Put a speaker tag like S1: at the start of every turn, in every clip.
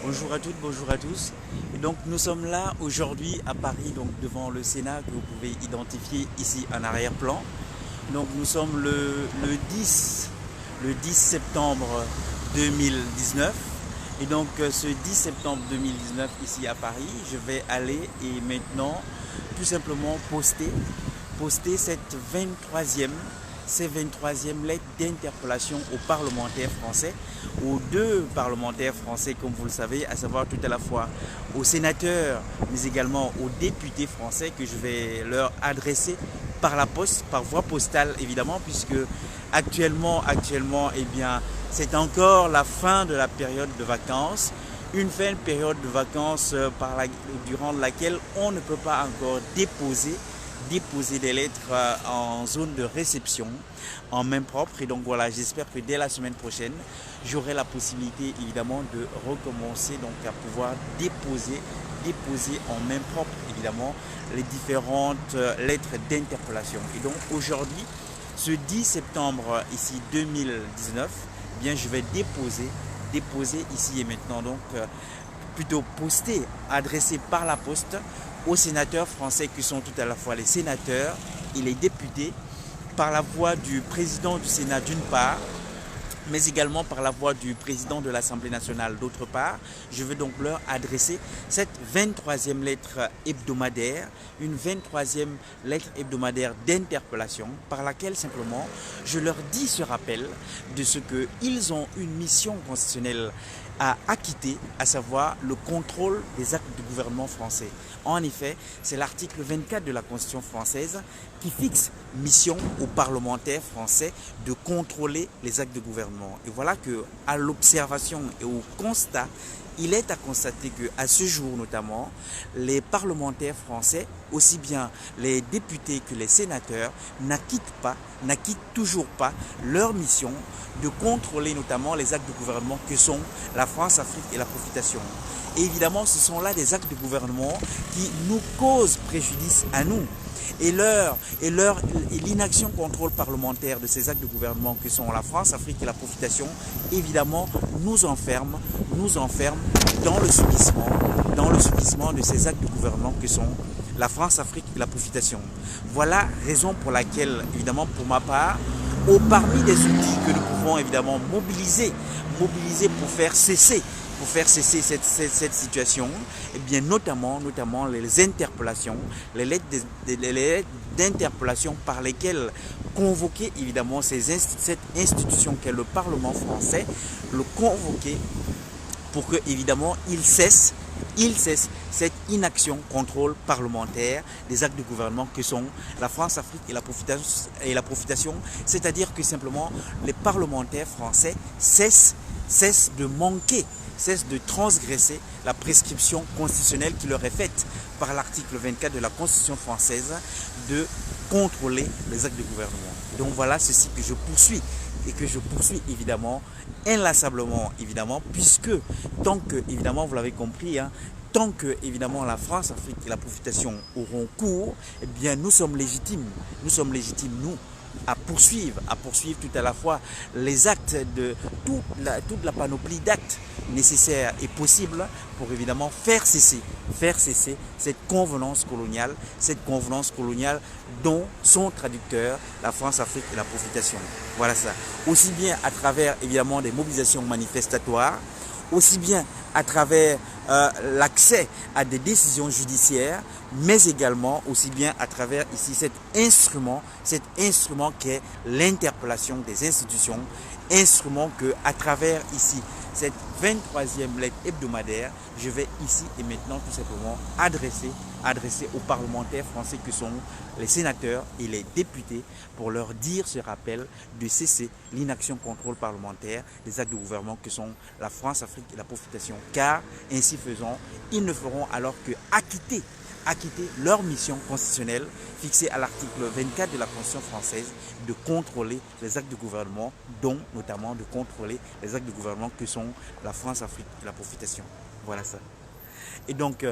S1: Bonjour à toutes, bonjour à tous. Et donc nous sommes là aujourd'hui à Paris, donc devant le Sénat que vous pouvez identifier ici en arrière-plan. Donc nous sommes le 10 septembre 2019. Et donc ce 10 septembre 2019 ici à Paris, je vais aller et maintenant tout simplement poster ces 23e lettres d'interpellation aux parlementaires français, aux deux parlementaires français comme vous le savez, à savoir tout à la fois aux sénateurs mais également aux députés français que je vais leur adresser par la poste, par voie postale évidemment, puisque actuellement eh bien, c'est encore la fin de la période de vacances, une fin de période de vacances durant laquelle on ne peut pas encore déposer des lettres en zone de réception en main propre. Et donc voilà, j'espère que dès la semaine prochaine, j'aurai la possibilité évidemment de recommencer donc à pouvoir déposer en main propre évidemment les différentes lettres d'interpellation. Et donc aujourd'hui, ce 10 septembre ici 2019, eh bien je vais déposer ici et maintenant, donc plutôt poster, adresser par la poste aux sénateurs français qui sont tout à la fois les sénateurs et les députés, par la voix du président du Sénat d'une part, mais également par la voix du président de l'Assemblée nationale d'autre part. Je veux donc leur adresser cette 23e lettre hebdomadaire, une 23e lettre hebdomadaire d'interpellation par laquelle simplement je leur dis ce rappel de ce qu'ils ont une mission constitutionnelle à acquitter, à savoir le contrôle des actes du gouvernement français. En effet, c'est l'article 24 de la Constitution française qui fixe mission aux parlementaires français de contrôler les actes de gouvernement. Et voilà que, à l'observation et au constat, il est à constater qu'à ce jour notamment, les parlementaires français, aussi bien les députés que les sénateurs, n'acquittent toujours pas leur mission de contrôler notamment les actes de gouvernement que sont la France-Afrique et la profitation. Et évidemment, ce sont là des actes de gouvernement qui nous causent préjudice à nous. Et l'inaction contrôle parlementaire de ces actes de gouvernement que sont la France, l'Afrique et la profitation, évidemment, nous enferme dans le subissement de ces actes de gouvernement que sont la France, l'Afrique et la profitation. Voilà raison pour laquelle, évidemment, pour ma part, parmi des outils que nous pouvons évidemment mobiliser pour faire cesser cette situation, et bien notamment les interpellations, les lettres d'interpellation par lesquelles convoquer évidemment cette institution qu'est le Parlement français, le convoquer pour que évidemment il cesse cette inaction contrôle parlementaire des actes de gouvernement que sont la France, l'Afrique et la profitation, c'est-à-dire que simplement les parlementaires français cessent de transgresser la prescription constitutionnelle qui leur est faite par l'article 24 de la Constitution française de contrôler les actes de gouvernement. Donc voilà ceci que je poursuis et que je poursuis évidemment inlassablement évidemment, puisque tant que évidemment vous l'avez compris, tant que évidemment la France, l'Afrique et la profitation auront cours, eh bien nous sommes légitimes nous à poursuivre tout à la fois les actes de toute la panoplie d'actes nécessaires et possibles pour évidemment faire cesser cette convenance coloniale dont sont traducteurs la France, l'Afrique et la profitation. Voilà ça. Aussi bien à travers évidemment des mobilisations manifestatoires, aussi bien à travers l'accès à des décisions judiciaires, mais également aussi bien à travers ici cet instrument qu'est l'interpellation des institutions, instrument que à travers ici cette 23e lettre hebdomadaire, je vais ici et maintenant tout simplement adresser aux parlementaires français que sont les sénateurs et les députés pour leur dire ce rappel de cesser l'inaction contrôle parlementaire des actes de gouvernement que sont la France, l'Afrique et la profitation. Car ainsi faisant, ils ne feront alors que acquitter leur mission constitutionnelle fixée à l'article 24 de la Constitution française de contrôler les actes de gouvernement, dont notamment de contrôler les actes de gouvernement que sont la France, l'Afrique et la profitation. Voilà ça. Et donc,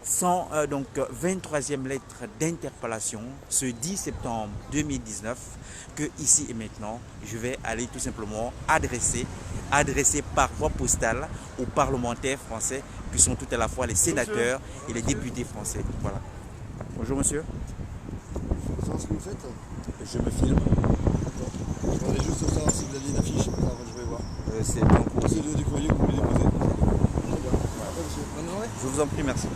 S1: 23e lettre d'interpellation ce 10 septembre 2019 que ici et maintenant, je vais aller tout simplement adresser adressé par voie postale aux parlementaires français qui sont tout à la fois les sénateurs et les députés français. Voilà. Bonjour monsieur.
S2: Je sais ce que vous faites.
S1: Je me filme.
S2: D'accord. Je voudrais juste savoir si vous aviez une affiche. Alors, je vais voir.
S1: C'est donc...
S2: C'est du courrier que vous voulez déposer. Très bien. Après, monsieur. Bonne journée.
S1: Je vous en prie, merci.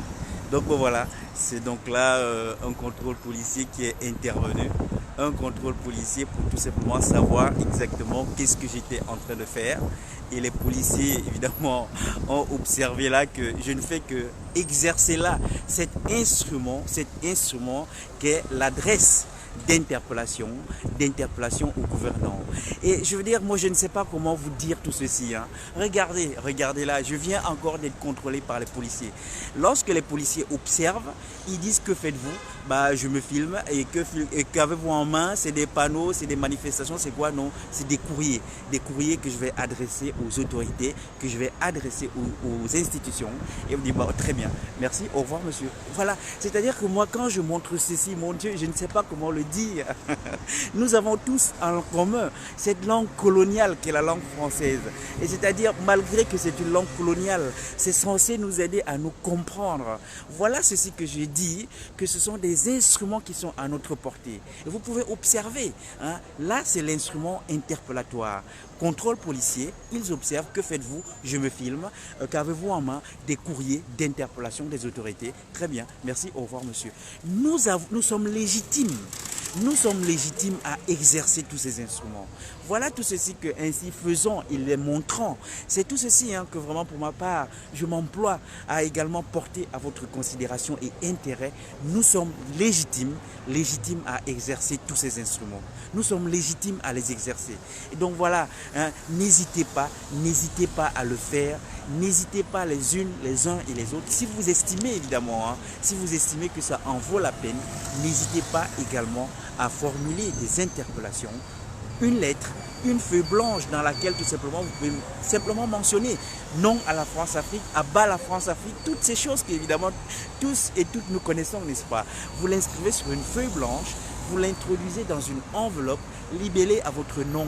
S1: Donc bon, voilà, c'est donc là un contrôle policier qui est intervenu. Un contrôle policier pour tout simplement savoir exactement qu'est-ce que j'étais en train de faire. Et les policiers, évidemment, ont observé là que je ne fais que exercer là cet instrument qu'est l'adresse d'interpellation au gouvernant. Et je veux dire, moi je ne sais pas comment vous dire tout ceci. Hein. Regardez là, je viens encore d'être contrôlé par les policiers. Lorsque les policiers observent, ils disent que faites-vous? Bah je me filme et qu'avez-vous en main? C'est des panneaux, c'est des manifestations, c'est quoi? Non, c'est des courriers que je vais adresser aux autorités, que je vais adresser aux institutions. Et vous dites, bah, très bien, merci, au revoir monsieur. Voilà, c'est-à-dire que moi quand je montre ceci, mon Dieu, je ne sais pas comment le dire. Nous avons tous en commun cette langue coloniale qui est la langue française. Et c'est-à-dire, malgré que c'est une langue coloniale, c'est censé nous aider à nous comprendre. Voilà ceci que je dis, que ce sont des instruments qui sont à notre portée. Et vous pouvez observer, hein, là c'est l'instrument interpellatoire. Contrôle policier, ils observent, que faites-vous? Je me filme, qu'avez-vous en main? Des courriers d'interpellation des autorités. Très bien, merci, au revoir monsieur. Nous sommes légitimes. Nous sommes légitimes à exercer tous ces instruments. Voilà tout ceci que ainsi faisons et les montrant. C'est tout ceci hein, que vraiment pour ma part, je m'emploie à également porter à votre considération et intérêt. Nous sommes légitimes à exercer tous ces instruments. Nous sommes légitimes à les exercer. Et donc voilà, hein, n'hésitez pas à le faire. N'hésitez pas les uns et les autres. Si vous estimez évidemment, hein, si vous estimez que ça en vaut la peine, n'hésitez pas également à formuler des interpellations, une lettre, une feuille blanche dans laquelle tout simplement vous pouvez simplement mentionner non à la France-Afrique, à bas la France-Afrique, toutes ces choses qu'évidemment tous et toutes nous connaissons, n'est-ce pas? Vous l'inscrivez sur une feuille blanche, vous l'introduisez dans une enveloppe libellée à votre nom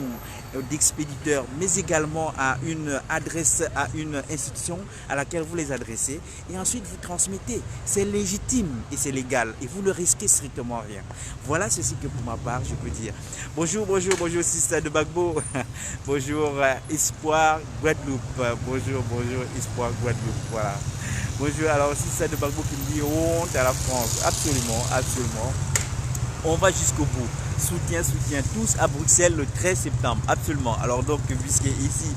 S1: d'expéditeur, mais également à une adresse, à une institution à laquelle vous les adressez. Et ensuite, vous transmettez. C'est légitime et c'est légal. Et vous ne risquez strictement rien. Voilà ceci que pour ma part, je peux dire. Bonjour, Sista de Bagbo. Bonjour, Espoir Guadeloupe. Bonjour, Espoir Guadeloupe. Voilà. Bonjour, alors Sista de Bagbo qui me dit honte à la France. Absolument. On va jusqu'au bout. Soutien tous à Bruxelles le 13 septembre. Absolument. Alors donc, puisque ici,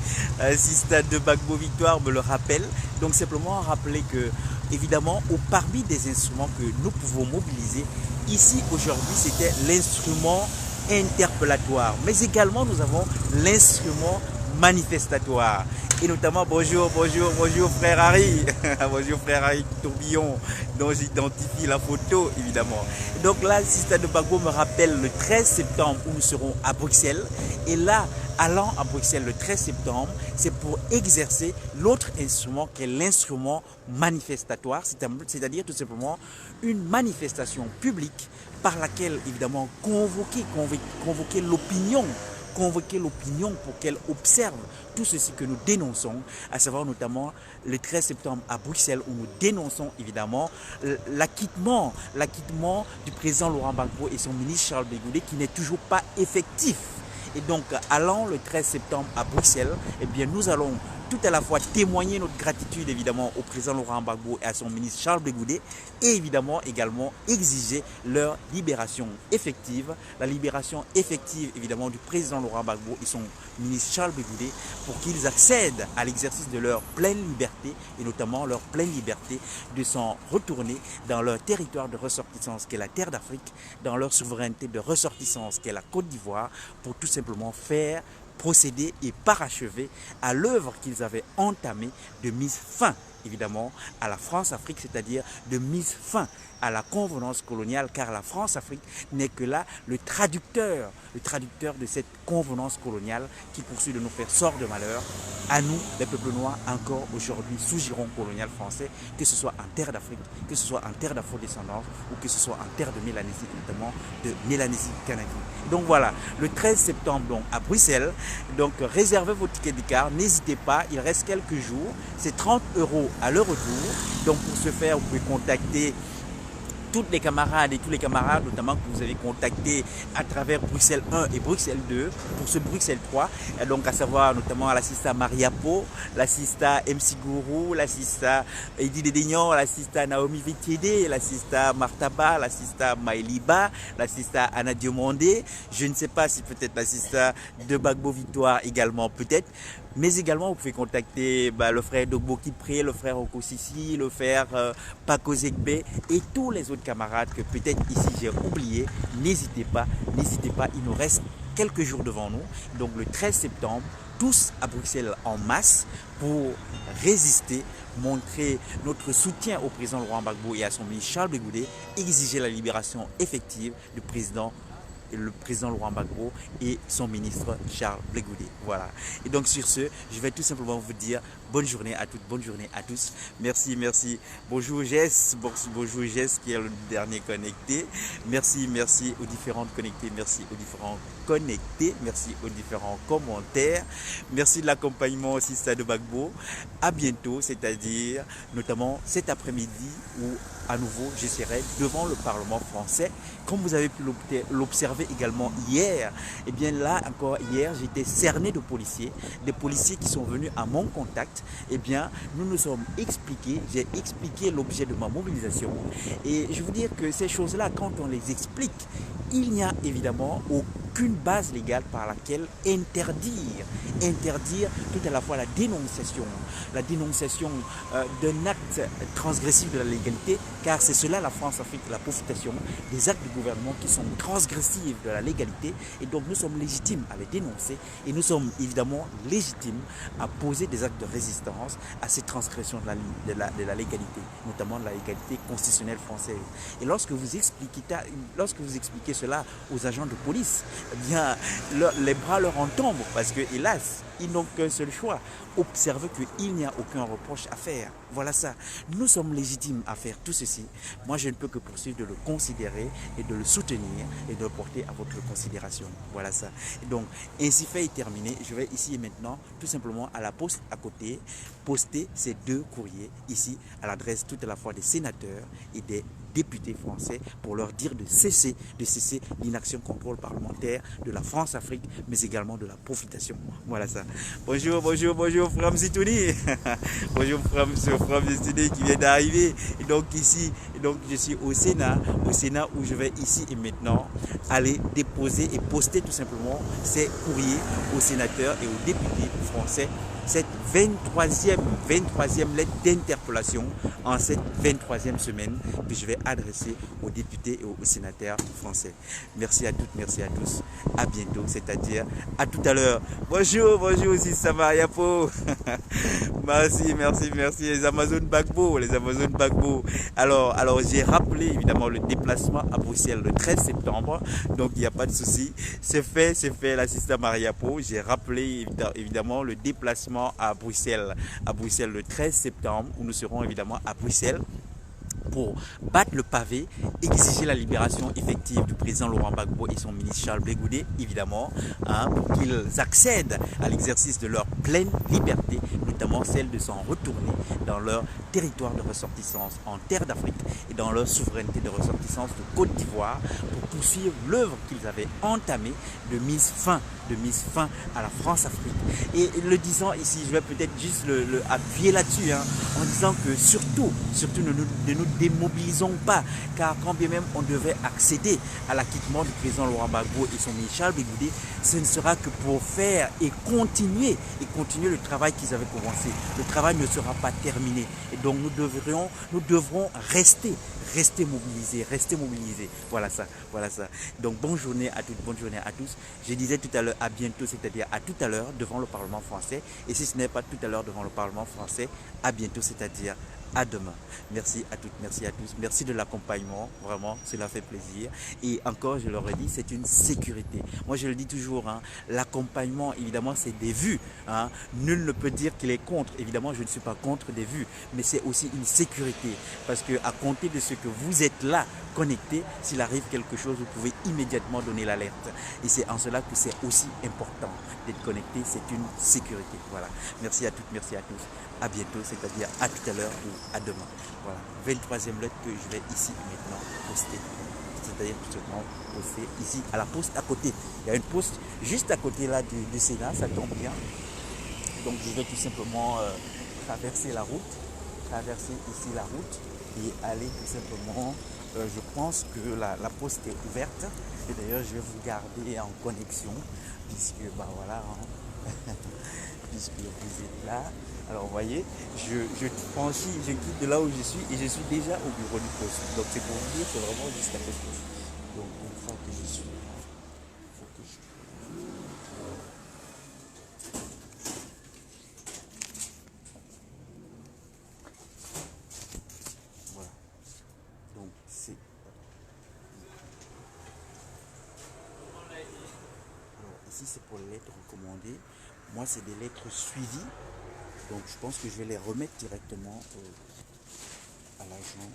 S1: Sista de Bagbo Victoire me le rappelle, donc simplement rappeler que, évidemment, parmi des instruments que nous pouvons mobiliser, ici aujourd'hui, c'était l'instrument interpellatoire. Mais également, nous avons l'instrument manifestatoire. Et notamment, bonjour frère Harry. Bonjour frère Harry Tourbillon, dont j'identifie la photo évidemment. Et donc là, Sista de Bagbo me rappelle le 13 septembre où nous serons à Bruxelles. Et là, allant à Bruxelles le 13 septembre, c'est pour exercer l'autre instrument qui est l'instrument manifestatoire, c'est-à-dire tout simplement une manifestation publique par laquelle évidemment convoquer l'opinion pour qu'elle observe tout ceci que nous dénonçons, à savoir notamment le 13 septembre à Bruxelles où nous dénonçons évidemment l'acquittement du président Laurent Gbagbo et son ministre Charles Blé Goudé qui n'est toujours pas effectif. Et donc, allant le 13 septembre à Bruxelles, eh bien, nous allons tout à la fois témoigner notre gratitude évidemment au président Laurent Gbagbo et à son ministre Charles Blé Goudé et évidemment également exiger leur libération effective, la libération effective évidemment du président Laurent Gbagbo et son ministre Charles Blé Goudé pour qu'ils accèdent à l'exercice de leur pleine liberté et notamment leur pleine liberté de s'en retourner dans leur territoire de ressortissance qui est la terre d'Afrique, dans leur souveraineté de ressortissance qui est la Côte d'Ivoire pour tout simplement procéder et parachever à l'œuvre qu'ils avaient entamée de mise fin évidemment à la France-Afrique, c'est-à-dire de mise fin à la convenance coloniale, car la France-Afrique n'est que là le traducteur de cette convenance coloniale qui poursuit de nous faire sort de malheur à nous, les peuples noirs, encore aujourd'hui sous giron colonial français, que ce soit en terre d'Afrique, que ce soit en terre d'afro-descendance ou que ce soit en terre de Mélanésie, notamment de Mélanésie-Canadie. Donc voilà, le 13 septembre donc, à Bruxelles, donc réservez vos tickets d'écart, n'hésitez pas, il reste quelques jours, c'est 30 € à leur retour. Donc pour ce faire, vous pouvez contacter toutes les camarades et tous les camarades, notamment que vous avez contactés à travers Bruxelles 1 et Bruxelles 2, pour ce Bruxelles 3, donc à savoir notamment l'assista Mariapo, l'assista MC Gourou, l'assista Eddie Dédignon, l'assista Naomi Vitiédé, l'assista Martaba, l'assista Maëliba, l'assista Anna Diomondé, je ne sais pas si peut-être l'assista de Bagbo Victoire également, peut-être. Mais également, vous pouvez contacter le frère Dogbo Kipré, le frère Okosisi, le frère Paco Zegbe et tous les autres camarades que peut-être ici j'ai oublié. N'hésitez pas, il nous reste quelques jours devant nous. Donc le 13 septembre, tous à Bruxelles en masse pour résister, montrer notre soutien au président Laurent Gbagbo et à son ministre Charles Blé Goudé, exiger la libération effective du président Laurent Gbagbo et son ministre Charles Blé Goudé. Voilà. Et donc sur ce, je vais tout simplement vous dire bonne journée à toutes, bonne journée à tous. Merci, merci. Bonjour Jess, bonjour Jess qui est le dernier connecté. Merci, merci aux différentes connectés, merci aux différents connectés, merci aux différents commentaires. Merci de l'accompagnement aussi de Gbagbo. À bientôt, c'est-à-dire notamment cet après-midi où à nouveau je serai devant le Parlement français. Comme vous avez pu l'observer également hier, et bien là encore hier, j'étais cerné de policiers, des policiers qui sont venus à mon contact. Eh bien, nous nous sommes expliqués, j'ai expliqué l'objet de ma mobilisation. Et je veux dire que ces choses-là, quand on les explique, il n'y a évidemment aucune base légale par laquelle interdire tout à la fois la dénonciation d'un acte transgressif de la légalité, car c'est cela la France-Afrique, la profitation des actes du gouvernement qui sont transgressifs de la légalité, et donc nous sommes légitimes à les dénoncer et nous sommes évidemment légitimes à poser des actes de résistance à ces transgressions de la légalité, notamment de la légalité constitutionnelle française. Et lorsque vous expliquez cela aux agents de police, eh bien les bras leur en tombent parce que hélas, ils n'ont qu'un seul choix, observer qu'il n'y a aucun reproche à faire. Voilà ça. Nous sommes légitimes à faire tout ceci. Moi, je ne peux que poursuivre de le considérer et de le soutenir et de le porter à votre considération. Voilà ça. Et donc, ainsi fait et terminé, je vais ici et maintenant, tout simplement à la poste à côté, poster ces deux courriers ici à l'adresse tout à la fois des sénateurs et des députés français pour leur dire de cesser l'inaction contrôle parlementaire de la France-Afrique, mais également de la profitation. Voilà ça. Bonjour, Fram Zitouni. Bonjour, Fram Zitouni qui vient d'arriver. Et donc ici, je suis au Sénat où je vais ici et maintenant aller déposer et poster tout simplement ces courriers aux sénateurs et aux députés français. Cette 23e lettre d'interpellation en cette 23e semaine que je vais adresser aux députés et aux sénateurs français. Merci à toutes, merci à tous. À bientôt, c'est-à-dire à tout à l'heure. Bonjour aussi Samariapo. Merci. Les Amazones Gbagbo. Alors j'ai rappelé évidemment le déplacement à Bruxelles le 13 septembre. Donc il n'y a pas de souci. C'est fait l'assistant Mariapo. J'ai rappelé évidemment le déplacement à Bruxelles le 13 septembre, où nous serons évidemment à Bruxelles pour battre le pavé, exiger la libération effective du président Laurent Gbagbo et son ministre Charles Blé Goudé, évidemment, pour qu'ils accèdent à l'exercice de leur pleine liberté, notamment celle de s'en retourner dans leur territoire de ressortissance en terre d'Afrique et dans leur souveraineté de ressortissance de Côte d'Ivoire pour poursuivre l'œuvre qu'ils avaient entamée de mise fin à la France-Afrique. Et le disant ici, je vais peut-être juste le appuyer là-dessus, en disant que surtout ne nous démobilisons pas, car quand bien même on devait accéder à l'acquittement du président Laurent Gbagbo et son ministre Charles Ble Goudet, ce ne sera que pour faire et continuer le travail qu'ils avaient commencé. Le travail ne sera pas terminé. Et donc nous devrons rester mobilisés. Voilà ça. Donc bonne journée à toutes, bonne journée à tous. Je disais tout à l'heure à bientôt, c'est-à-dire à tout à l'heure devant le Parlement français. Et si ce n'est pas tout à l'heure devant le Parlement français, à bientôt, c'est-à-dire à demain. Merci à toutes, merci à tous. Merci de l'accompagnement, vraiment, cela fait plaisir. Et encore, je leur ai dit, c'est une sécurité. Moi, je le dis toujours, hein, l'accompagnement, évidemment, c'est des vues. Hein. Nul ne peut dire qu'il est contre. Évidemment, je ne suis pas contre des vues, mais c'est aussi une sécurité. Parce que à compter de ce que vous êtes là, connecté, s'il arrive quelque chose, vous pouvez immédiatement donner l'alerte. Et c'est en cela que c'est aussi important d'être connecté, c'est une sécurité. Voilà. Merci à toutes, merci à tous. À bientôt, c'est-à-dire à tout à l'heure ou à demain. Voilà. 23e lettre que je vais ici maintenant poster. C'est-à-dire tout simplement poster ici à la poste à côté. Il y a une poste juste à côté là du Sénat, ça tombe bien. Donc je vais tout simplement traverser la route, traverser ici la route et aller tout simplement. Je pense que la poste est ouverte et d'ailleurs je vais vous garder en connexion puisque bah voilà, hein, puisque vous êtes là. Alors vous voyez, je franchis, je quitte de là où je suis et je suis déjà au bureau du poste. Donc c'est pour vous dire, c'est vraiment juste à côté. Donc une fois que je suis là, il faut que je... Voilà. Donc c'est... Alors ici c'est pour les lettres recommandées. Moi c'est des lettres suivies. Donc je pense que je vais les remettre directement à l'agent.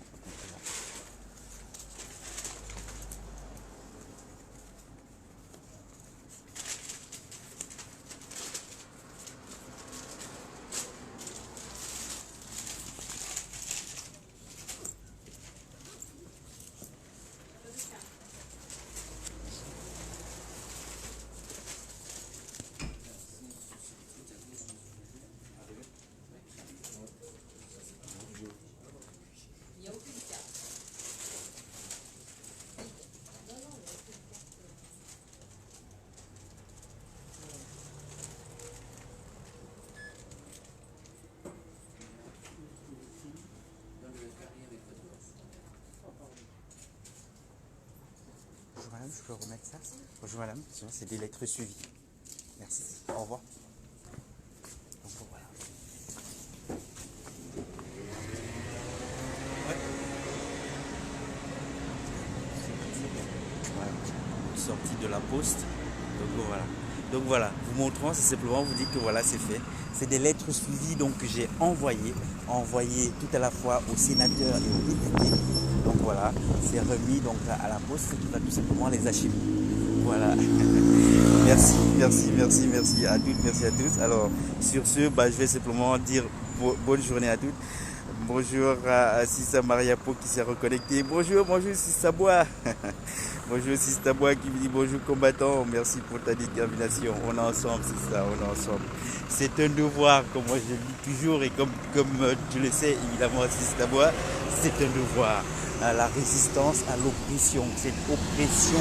S1: Madame, je peux remettre ça? Bonjour madame, c'est des lettres suivies. Merci. Au revoir. Donc voilà. Ouais. Voilà. Sortie de la poste. Donc voilà. Vous montrant, c'est simplement vous dire que voilà, c'est fait. C'est des lettres suivies donc que j'ai envoyées tout à la fois aux sénateurs et aux députés. Donc voilà, c'est remis donc à la poste qui va tout simplement les acheminer. Voilà. Merci à toutes, merci à tous. Alors sur ce, je vais simplement dire bonne journée à toutes. Bonjour à Sissa Mariapo qui s'est reconnecté. Bonjour Sissa Bois. Bonjour Sissa Bois qui me dit bonjour combattant. Merci pour ta détermination. On est ensemble, c'est ça, on est ensemble. C'est un devoir, comme moi je le dis toujours et comme tu le sais évidemment Sissa Bois, c'est un devoir. La résistance à l'oppression, cette oppression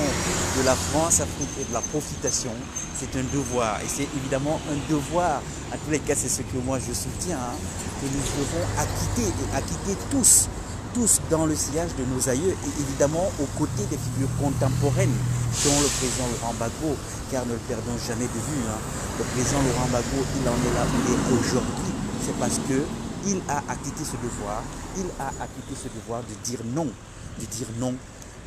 S1: de la France-Afrique et de la profitation, c'est un devoir. Et c'est évidemment un devoir, en tous les cas c'est ce que moi je soutiens, hein, que nous devons acquitter tous dans le sillage de nos aïeux et évidemment aux côtés des figures contemporaines dont le président Laurent Gbagbo, car ne le perdons jamais de vue. Hein. Le président Laurent Gbagbo, il en est là où il est aujourd'hui. C'est parce que il a acquitté ce devoir de dire non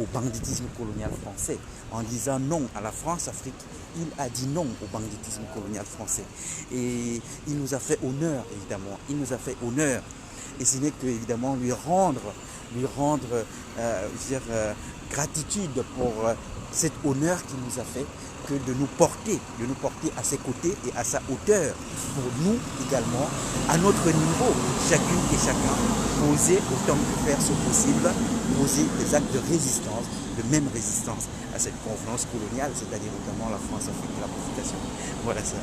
S1: au banditisme colonial français. En disant non à la France-Afrique, il a dit non au banditisme colonial français. Et il nous a fait honneur, évidemment. Il nous a fait honneur. Et ce n'est que, évidemment, lui rendre gratitude pour cet honneur qu'il nous a fait, que de nous porter à ses côtés et à sa hauteur, pour nous également, à notre niveau, chacune et chacun, poser autant que faire ce possible, poser des actes de résistance, de même résistance à cette convenance coloniale, c'est-à-dire notamment la France-Afrique et la profitation. Voilà ça.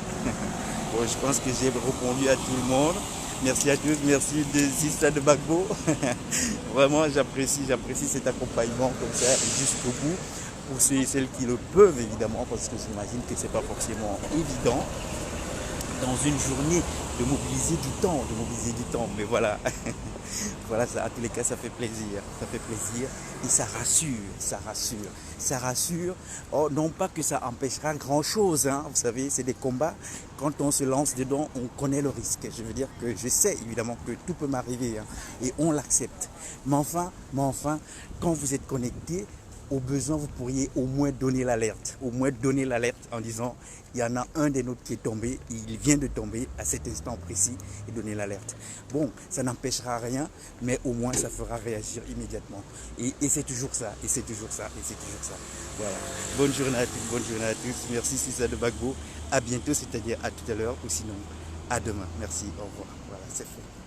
S1: Bon, je pense que j'ai répondu à tout le monde. Merci à tous, merci de Sista de Bagbo. Vraiment, j'apprécie cet accompagnement comme ça jusqu'au bout. Pour ceux et celles qui le peuvent, évidemment, parce que j'imagine que c'est pas forcément évident dans une journée de mobiliser du temps. Mais voilà, voilà, ça, à tous les cas, ça fait plaisir et ça rassure. Oh, non pas que ça empêchera grand chose, hein. Vous savez, c'est des combats. Quand on se lance dedans, on connaît le risque. Je veux dire que je sais évidemment que tout peut m'arriver, hein, et on l'accepte. Mais enfin, quand vous êtes connecté, au besoin, vous pourriez au moins donner l'alerte. En disant, il y en a un des nôtres qui est tombé, il vient de tomber à cet instant précis et donner l'alerte. Bon, ça n'empêchera rien, mais au moins ça fera réagir immédiatement. Et c'est toujours ça, Voilà. Bonne journée à tous, Merci Sista de Bagbo. À bientôt, c'est-à-dire à tout à l'heure, ou sinon à demain. Merci, au revoir. Voilà, c'est fait.